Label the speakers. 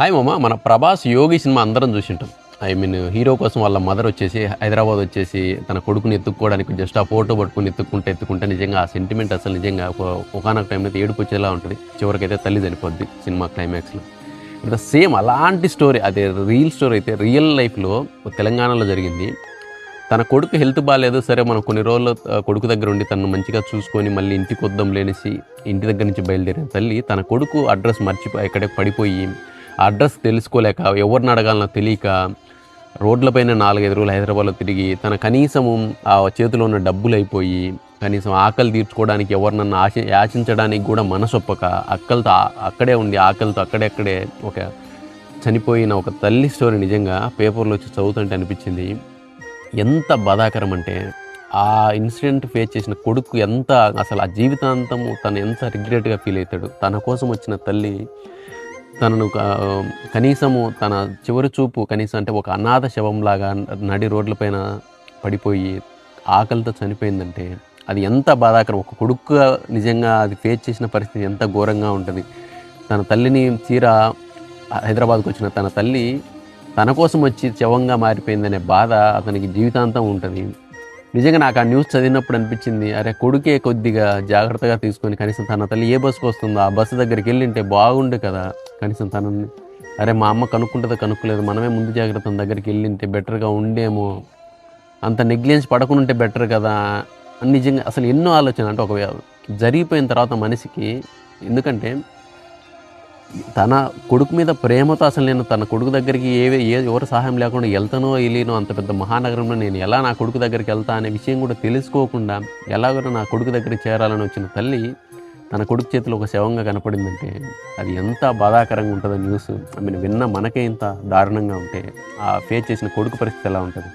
Speaker 1: Hi మామ, మన ప్రభాస్ యోగి cinema అందరం చూసింటాం. ఐ మీన్ హీరో కోసం వాళ్ళ మదర్ వచ్చేసి హైదరాబాద్ వచ్చేసి తన కొడుకుని ఎత్తుక్కోవడానికి జస్ట్ ఆ ఫోటో పట్టుకుని ఎత్తుకుంటే నిజంగా ఆ సెంటిమెంట్ అసలు నిజంగా ఒకనొక టైంలో అయితే ఏడుపు వచ్చేలా ఉంటుంది. చివరికైతే తల్లి చనిపోద్ది సినిమా క్లైమాక్స్లో. ఇక్కడ సేమ్ అలాంటి స్టోరీ, అదే రియల్ స్టోరీ అయితే రియల్ లైఫ్లో తెలంగాణలో జరిగింది. తన కొడుకు హెల్త్ బాగాలేదు, సరే మనం కొన్ని రోజులు కొడుకు దగ్గర ఉండి తను మంచిగా చూసుకొని మళ్ళీ ఇంటికి వద్దాం లేనేసి ఇంటి దగ్గర నుంచి బయలుదేరిన తల్లి తన కొడుకు అడ్రస్ మర్చిపోయి ఎక్కడే పడిపోయి ఆ అడ్రస్ తెలుసుకోలేక ఎవరిని అడగాలనో తెలియక రోడ్లపైన 4-5 రోజులు హైదరాబాద్లో తిరిగి తన కనీసము ఆ చేతిలో ఉన్న డబ్బులు అయిపోయి కనీసం ఆకలి తీర్చుకోవడానికి ఎవరినన్నా యాచించడానికి కూడా మనసొప్పక అక్కలతో అక్కడే ఉండి ఆకలితో అక్కడెక్కడే ఒక చనిపోయిన ఒక తల్లి స్టోరీ నిజంగా పేపర్లో వచ్చి చదువుతుంటే అనిపించింది. ఎంత బాధాకరం అంటే ఆ ఇన్సిడెంట్ ఫేస్ చేసిన కొడుకు ఎంత అసలు ఆ జీవితాంతము తను ఎంత రిగ్రెట్గా ఫీల్ అవుతాడు. తన కోసం వచ్చిన తల్లి తనను కనీసము తన చివరి చూపు కనీసం అంటే ఒక అనాథ శవంలాగా నడి రోడ్లపైన పడిపోయి ఆకలితో చనిపోయిందంటే అది ఎంత బాధాకరం. ఒక కొడుకుగా నిజంగా అది ఫేస్ చేసిన పరిస్థితి ఎంత ఘోరంగా ఉంటుంది. తన తల్లిని హైదరాబాద్కు వచ్చిన తన తల్లి తన కోసం వచ్చి శవంగా మారిపోయిందనే బాధ అతనికి జీవితాంతం ఉంటుంది. నిజంగా నాకు ఆ న్యూస్ చదివినప్పుడు అనిపించింది, అరే కొడుకే కొద్దిగా జాగ్రత్తగా తీసుకొని కనీసం తన తల్లి ఏ బస్సుకు వస్తుందో ఆ బస్సు దగ్గరికి వెళ్ళింటే బాగుండే కదా. కనీసం తనని అరే మా అమ్మ కనుక్కుంటుందో కనుక్కోలేదు, మనమే ముందు జాగ్రత్త దగ్గరికి వెళ్ళింటే బెటర్గా ఉండేమో, అంత నెగ్లిజెన్స్ పడకుండా ఉంటే బెటర్ కదా అని నిజంగా అసలు ఎన్నో ఆలోచన. అంటే ఒక జరిగిపోయిన తర్వాత మనిషికి, ఎందుకంటే తన కొడుకు మీద ప్రేమతో అసలు నేను తన కొడుకు దగ్గరికి ఎవరు సహాయం లేకుండా వెళ్తానో వెళ్ళినో అంత పెద్ద మహానగరంలో నేను ఎలా నా కొడుకు దగ్గరికి వెళ్తా అనే విషయం కూడా తెలుసుకోకుండా ఎలాగో నా కొడుకు దగ్గరికి చేరాలని వచ్చిన తల్లి తన కొడుకు చేతిలో ఒక శవంగా కనపడిందంటే అది ఎంత బాధాకరంగా ఉంటుందో న్యూస్. ఐ మీన్ విన్న మనకే ఇంత దారుణంగా ఉంటే ఆ ఫేస్ చేసిన కొడుకు పరిస్థితి ఎలా ఉంటుంది.